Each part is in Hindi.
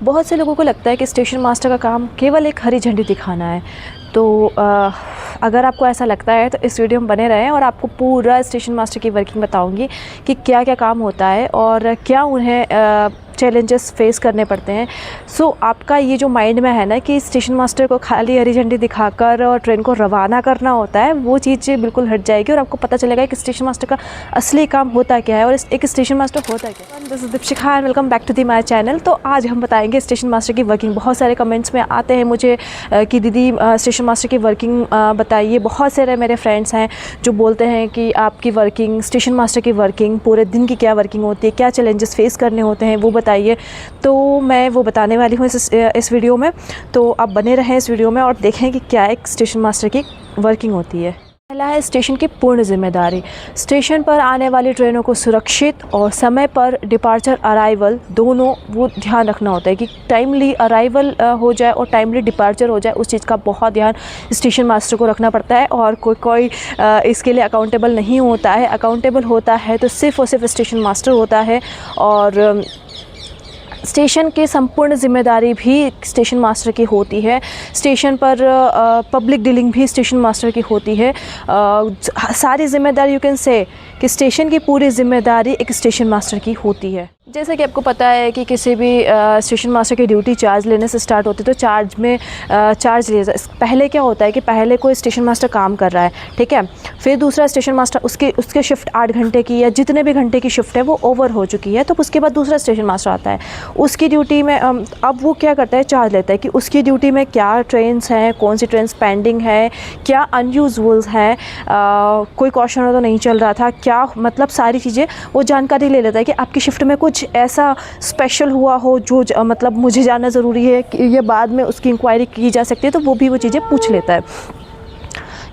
बहुत से लोगों को लगता है कि स्टेशन मास्टर का काम केवल एक हरी झंडी दिखाना है। तो अगर आपको ऐसा लगता है तो इस वीडियो में बने रहें और आपको पूरा स्टेशन मास्टर की वर्किंग बताऊंगी कि क्या क्या काम होता है और क्या उन्हें चैलेंजेस फेस करने पड़ते हैं। सो आपका ये जो माइंड में है ना कि स्टेशन मास्टर को खाली हरी झंडी दिखाकर और ट्रेन को रवाना करना होता है, वो चीज़ बिल्कुल हट जाएगी और आपको पता चलेगा कि स्टेशन मास्टर का असली काम होता क्या है और एक स्टेशन मास्टर होता क्या है। This is Deepshikha and welcome back to the my channel. तो आज हम बताएंगे स्टेशन मास्टर की वर्किंग। बहुत सारे कमेंट्स में आते हैं मुझे कि दीदी स्टेशन मास्टर की वर्किंग बताइए। बहुत सारे मेरे फ्रेंड्स हैं जो बोलते हैं कि आपकी वर्किंग, स्टेशन मास्टर की वर्किंग, पूरे दिन की क्या वर्किंग होती है, क्या चैलेंजेस फेस करने होते हैं वो बताइए। तो मैं वो बताने वाली हूँ इस वीडियो में। तो आप बने रहें इस वीडियो में और देखें कि क्या एक स्टेशन मास्टर की वर्किंग होती है। पहला है स्टेशन की पूर्ण जिम्मेदारी। स्टेशन पर आने वाली ट्रेनों को सुरक्षित और समय पर डिपार्चर अराइवल दोनों वो ध्यान रखना होता है कि टाइमली अराइवल हो जाए और टाइमली डिपार्चर हो जाए। उस चीज़ का बहुत ध्यान स्टेशन मास्टर को रखना पड़ता है और कोई इसके लिए अकाउंटेबल नहीं होता है। अकाउंटेबल होता है तो सिर्फ़ और सिर्फ स्टेशन मास्टर होता है और स्टेशन की संपूर्ण जिम्मेदारी भी स्टेशन मास्टर की होती है। स्टेशन पर पब्लिक डीलिंग भी स्टेशन मास्टर की होती है। सारी जिम्मेदारी यू कैन से कि स्टेशन की पूरी जिम्मेदारी एक स्टेशन मास्टर की होती है। जैसे कि आपको पता है कि किसी भी स्टेशन मास्टर की ड्यूटी चार्ज लेने से स्टार्ट होती है, तो चार्ज में चार्ज लिया जाए। पहले क्या होता है कि पहले कोई स्टेशन मास्टर काम कर रहा है, ठीक है, फिर दूसरा स्टेशन मास्टर उसके शिफ्ट 8 घंटे की या जितने भी घंटे की शिफ्ट है वो ओवर हो चुकी है, तो उसके बाद दूसरा स्टेशन मास्टर आता है। उसकी ड्यूटी में अब वो क्या करता है, चार्ज लेता है कि उसकी ड्यूटी में क्या ट्रेन्स हैं, कौन सी ट्रेन्स पेंडिंग है, क्या अनयूजुअल्स हैं, कोई क्वेश्चन तो नहीं चल रहा था, क्या मतलब सारी चीज़ें वो जानकारी ले लेता है कि आपकी शिफ्ट में कुछ ऐसा स्पेशल हुआ हो जो मतलब मुझे जानना ज़रूरी है कि ये बाद में उसकी इंक्वायरी की जा सकती है, तो वो भी वो चीज़ें पूछ लेता है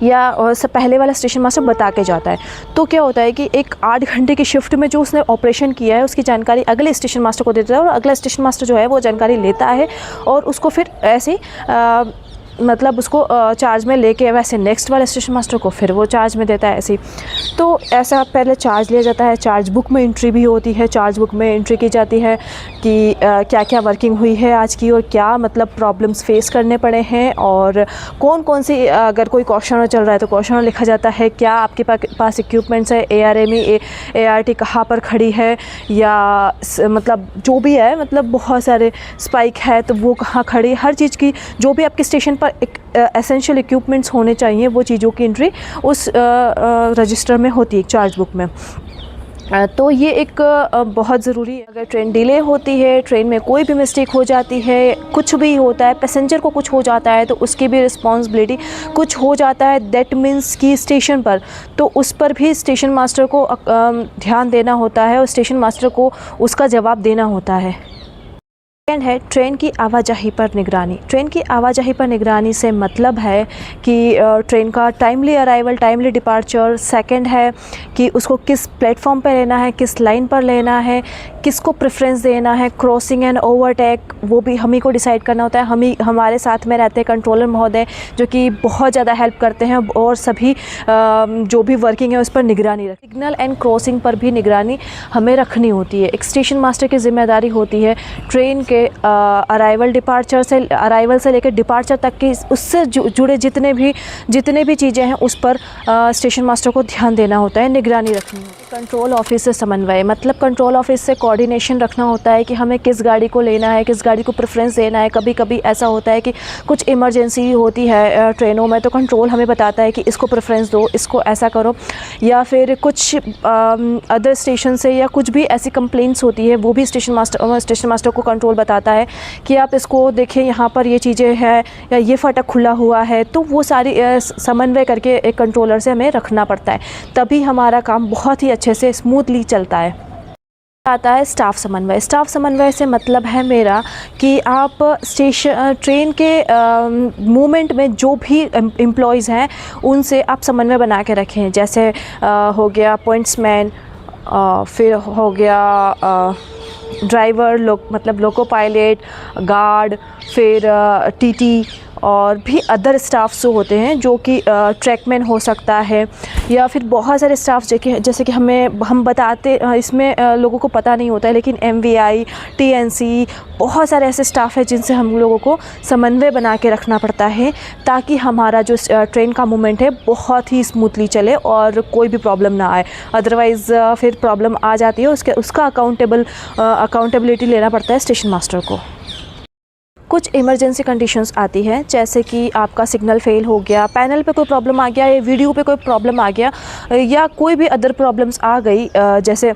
या सब पहले वाला स्टेशन मास्टर बता के जाता है। तो क्या होता है कि एक 8 घंटे की शिफ्ट में जो उसने ऑपरेशन किया है उसकी जानकारी अगले स्टेशन मास्टर को देता है और अगला स्टेशन मास्टर जो है वो जानकारी लेता है और उसको फिर ऐसे मतलब उसको चार्ज में लेके वैसे नेक्स्ट वाले स्टेशन मास्टर को फिर वो चार्ज में देता है ऐसे। तो ऐसा पहले चार्ज लिया जाता है। चार्ज बुक में एंट्री भी होती है। चार्ज बुक में एंट्री की जाती है कि क्या क्या वर्किंग हुई है आज की और क्या मतलब प्रॉब्लम्स फेस करने पड़े हैं और कौन कौन सी अगर कोई क्वेश्चन चल रहा है तो क्वेश्चन लिखा जाता है। क्या आपके पास इक्विपमेंट्स है, ARME ART कहाँ पर खड़ी है या मतलब जो भी है, मतलब बहुत सारे स्पाइक है तो वो कहाँ खड़ी, हर चीज़ की जो भी आपके स्टेशन पर एक एसेंशियल इक्विपमेंट्स होने चाहिए वो चीज़ों की एंट्री उस रजिस्टर में होती है, चार्ज बुक में। तो ये एक बहुत ज़रूरी है। अगर ट्रेन डिले होती है, ट्रेन में कोई भी मिस्टेक हो जाती है, कुछ भी होता है, पैसेंजर को कुछ हो जाता है तो उसकी भी रिस्पॉन्सिबिलिटी, कुछ हो जाता है दैट मीन्स कि स्टेशन पर, तो उस पर भी स्टेशन मास्टर को ध्यान देना होता है और स्टेशन मास्टर को उसका जवाब देना होता है। सेकेंड है ट्रेन की आवाजाही पर निगरानी। ट्रेन की आवाजाही पर निगरानी से मतलब है कि ट्रेन का timely arrival, timely departure. Second है कि उसको किस प्लेटफॉर्म पर लेना है, किस लाइन पर लेना है, किसको प्रेफरेंस देना है, क्रॉसिंग एंड ओवरटेक वो भी हम ही को डिसाइड करना होता है। हमारे साथ में रहते हैं कंट्रोलर महोदय जो कि बहुत ज़्यादा हेल्प करते हैं और सभी जो भी वर्किंग है उस पर निगरानी रख। सिग्नल एंड क्रॉसिंग पर भी निगरानी हमें रखनी होती है। एक स्टेशन मास्टर की जिम्मेदारी होती है ट्रेन के अराइवल से लेकर डिपार्चर तक की उससे जुड़े जितने भी चीज़ें हैं उस पर स्टेशन मास्टर को ध्यान देना होता है, निगरानी रखनी होती है। कंट्रोल ऑफिस से समन्वय, मतलब कंट्रोल ऑफिस से कोऑर्डिनेशन रखना होता है कि हमें किस गाड़ी को लेना है, किस गाड़ी को प्रेफरेंस देना है। कभी कभी ऐसा होता है कि कुछ इमरजेंसी होती है ट्रेनों में तो कंट्रोल हमें बताता है कि इसको प्रेफरेंस दो, इसको ऐसा करो, या फिर कुछ अदर स्टेशन से या कुछ भी ऐसी कंप्लेंट्स होती है वो भी स्टेशन मास्टर को कंट्रोल बताता है कि आप इसको देखें, यहाँ पर ये चीज़ें हैं या ये फाटक खुला हुआ है। तो वो सारी समन्वय करके एक कंट्रोलर से हमें रखना पड़ता है, तभी हमारा काम बहुत ही अच्छे से स्मूथली चलता है। आता है स्टाफ समन्वय। स्टाफ समन्वय से मतलब है मेरा कि आप ट्रेन के मूवमेंट में जो भी एम्प्लॉयज़ हैं उनसे आप समन्वय बना के रखें। जैसे हो गया पॉइंट्समैन, फिर हो गया ड्राइवर, मतलब लोको पायलट, गार्ड, फिर TT और भी अदर स्टाफ्स जो होते हैं, जो कि ट्रैकमैन हो सकता है, या फिर बहुत सारे स्टाफ जैसे कि हम बताते इसमें लोगों को पता नहीं होता है, लेकिन MVI, TNC, बहुत सारे ऐसे स्टाफ हैं जिनसे हम लोगों को समन्वय बना के रखना पड़ता है, ताकि हमारा जो ट्रेन का मूवमेंट है बहुत ही स्मूथली चले और कोई भी प्रॉब्लम ना आए। अदरवाइज़ फिर प्रॉब्लम आ जाती है, उसका अकाउंटेबिलिटी लेना पड़ता है स्टेशन मास्टर को। कुछ इमरजेंसी कंडीशंस आती हैं, जैसे कि आपका सिग्नल फेल हो गया, पैनल पे कोई प्रॉब्लम आ गया, या वीडियो पे कोई प्रॉब्लम आ गया, या कोई भी अदर प्रॉब्लम्स आ गई, जैसे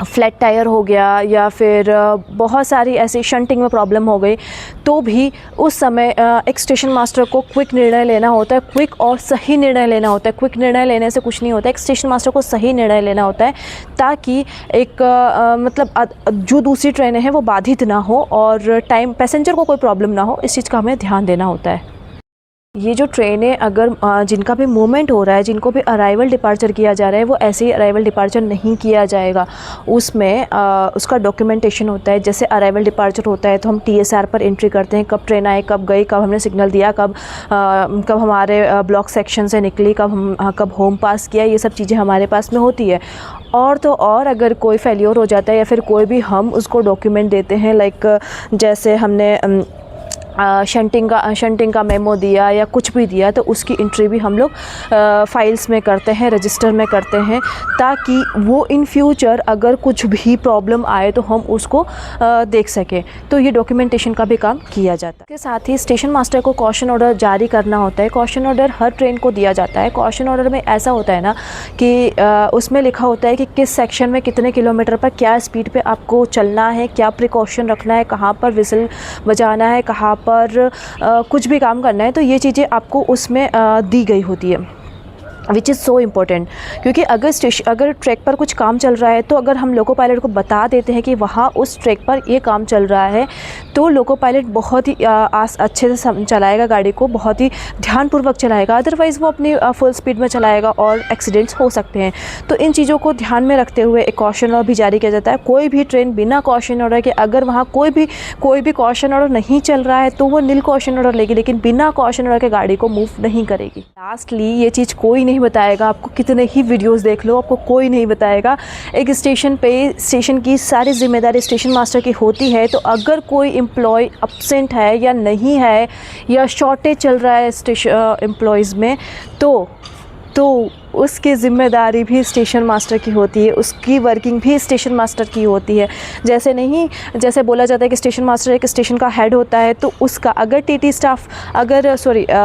फ्लैट टायर हो गया, या फिर बहुत सारी ऐसी शंटिंग में प्रॉब्लम हो गई, तो भी उस समय एक स्टेशन मास्टर को क्विक निर्णय लेना होता है, क्विक और सही निर्णय लेना होता है। क्विक निर्णय लेने से कुछ नहीं होता है, एक स्टेशन मास्टर को सही निर्णय लेना होता है, ताकि एक मतलब जो दूसरी ट्रेनें हैं वो बाधित ना हो और टाइम पैसेंजर को कोई प्रॉब्लम ना हो, इस चीज़ का हमें ध्यान देना होता है। ये जो ट्रेनें अगर जिनका भी मूवमेंट हो रहा है, जिनको भी अराइवल डिपार्चर किया जा रहा है, वो ऐसे ही अराइवल डिपार्चर नहीं किया जाएगा। उसमें उसका डॉक्यूमेंटेशन होता है। जैसे अराइवल डिपार्चर होता है तो हम TSR पर एंट्री करते हैं, कब ट्रेन आई, कब गई, कब हमने सिग्नल दिया, कब हमारे ब्लॉक सेक्शन से निकली, कब होम पास किया, ये सब चीज़ें हमारे पास में होती है। और तो और अगर कोई फेल्योर हो जाता है या फिर कोई भी हम उसको डॉक्यूमेंट देते हैं, लाइक जैसे हमने शंटिंग का मेमो दिया या कुछ भी दिया, तो उसकी एंट्री भी हम लोग फाइल्स में करते हैं, रजिस्टर में करते हैं, ताकि वो इन फ्यूचर अगर कुछ भी प्रॉब्लम आए तो हम उसको देख सकें। तो ये डॉक्यूमेंटेशन का भी काम किया जाता है। इसके साथ ही स्टेशन मास्टर को कॉशन ऑर्डर जारी करना होता है। कॉशन ऑर्डर हर ट्रेन को दिया जाता है। कॉशन ऑर्डर में ऐसा होता है ना कि उसमें लिखा होता है कि किस सेक्शन में कितने किलोमीटर पर क्या स्पीड पे आपको चलना है, क्या प्रिकॉशन रखना है, कहाँ पर विसल बजाना है, कहाँ पर कुछ भी काम करना है। तो ये चीज़ें आपको उसमें दी गई होती है, विच इज़ सो इम्पोर्टेंट। क्योंकि अगर ट्रैक पर कुछ काम चल रहा है, तो अगर हम लोको पायलट को बता देते हैं कि वहाँ उस ट्रैक पर ये काम चल रहा है, तो लोको पायलट बहुत ही अच्छे से चलाएगा गाड़ी को, बहुत ही ध्यानपूर्वक चलाएगा। अदरवाइज़ वो अपनी फुल स्पीड में चलाएगा और एक्सीडेंट्स हो सकते हैं। तो इन चीज़ों को ध्यान में रखते हुए एक कॉशन ऑर्डर भी जारी किया जाता है। कोई भी ट्रेन बिना कॉशन ऑर्डर के, अगर वहाँ कोई भी कॉशन ऑर्डर नहीं चल रहा है, तो वो नील कॉशन ऑर्डर लेगी, लेकिन बिना कॉशन ऑर्डर के गाड़ी को मूव नहीं करेगी। लास्टली ये चीज़ कोई नहीं बताएगा आपको, कितने ही वीडियोस देख लो, आपको कोई नहीं बताएगा। एक स्टेशन की सारी जिम्मेदारी स्टेशन मास्टर की होती है। तो अगर कोई एम्प्लॉय अब्सेंट है या नहीं है, या शॉर्टेज चल रहा है एम्प्लॉयज़ में, तो उसकी ज़िम्मेदारी भी स्टेशन मास्टर की होती है, उसकी वर्किंग भी स्टेशन मास्टर की होती है। जैसे बोला जाता है कि स्टेशन मास्टर एक स्टेशन का हेड होता है, तो उसका अगर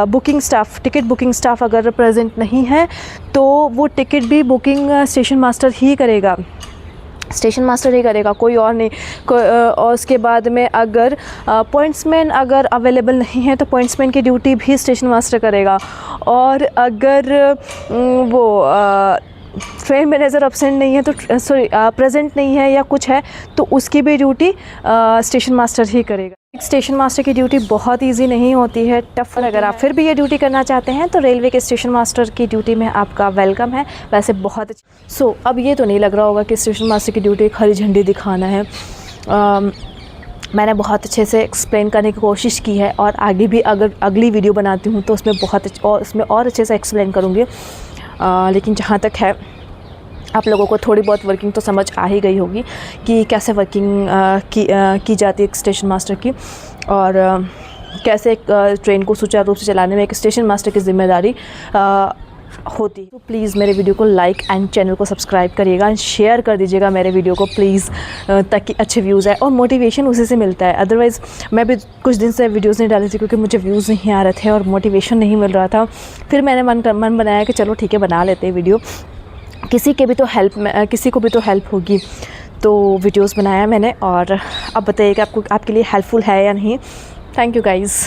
booking staff, ticket booking staff अगर प्रेजेंट नहीं है, तो वो टिकट भी बुकिंग स्टेशन मास्टर ही करेगा, कोई और नहीं। और उसके बाद में अगर पॉइंट्समैन अगर अवेलेबल नहीं है, तो पॉइंट्समैन की ड्यूटी भी स्टेशन मास्टर करेगा। और अगर वो ट्रेन मैनेजर अब्सेंट नहीं है, तो प्रेजेंट नहीं है या कुछ है, तो उसकी भी ड्यूटी स्टेशन मास्टर ही करेगा। स्टेशन मास्टर की ड्यूटी बहुत इजी नहीं होती है, टफ। अगर आप फिर भी ये ड्यूटी करना चाहते हैं, तो रेलवे के स्टेशन मास्टर की ड्यूटी में आपका वेलकम है। वैसे बहुत अच्छी। अब ये तो नहीं लग रहा होगा कि स्टेशन मास्टर की ड्यूटी एक हरी झंडी दिखाना है। मैंने बहुत अच्छे से एक्सप्लेन करने की कोशिश की है, और आगे भी अगर अगली वीडियो बनाती हूँ तो उसमें और अच्छे से एक्सप्लेन करूँगी। लेकिन जहाँ तक है, आप लोगों को थोड़ी बहुत वर्किंग तो समझ आ ही गई होगी कि कैसे वर्किंग की जाती है एक स्टेशन मास्टर की, और कैसे एक ट्रेन को सुचारू रूप से चलाने में एक स्टेशन मास्टर की जिम्मेदारी होती। तो प्लीज़ मेरे वीडियो को लाइक एंड चैनल को सब्सक्राइब करिएगा एंड शेयर कर दीजिएगा मेरे वीडियो को प्लीज़, ताकि अच्छे व्यूज़ आए, और मोटिवेशन उसी से मिलता है। अदरवाइज़ मैं भी कुछ दिन से वीडियोज़ नहीं डाली थी, क्योंकि मुझे व्यूज़ नहीं आ रहे थे और मोटिवेशन नहीं मिल रहा था। फिर मैंने मन बनाया कि चलो ठीक है, बना लेते हैं वीडियो, किसी को भी तो हेल्प होगी। तो वीडियोस बनाया मैंने, और अब बताइएगा आपके लिए हेल्पफुल है या नहीं। Thank you guys.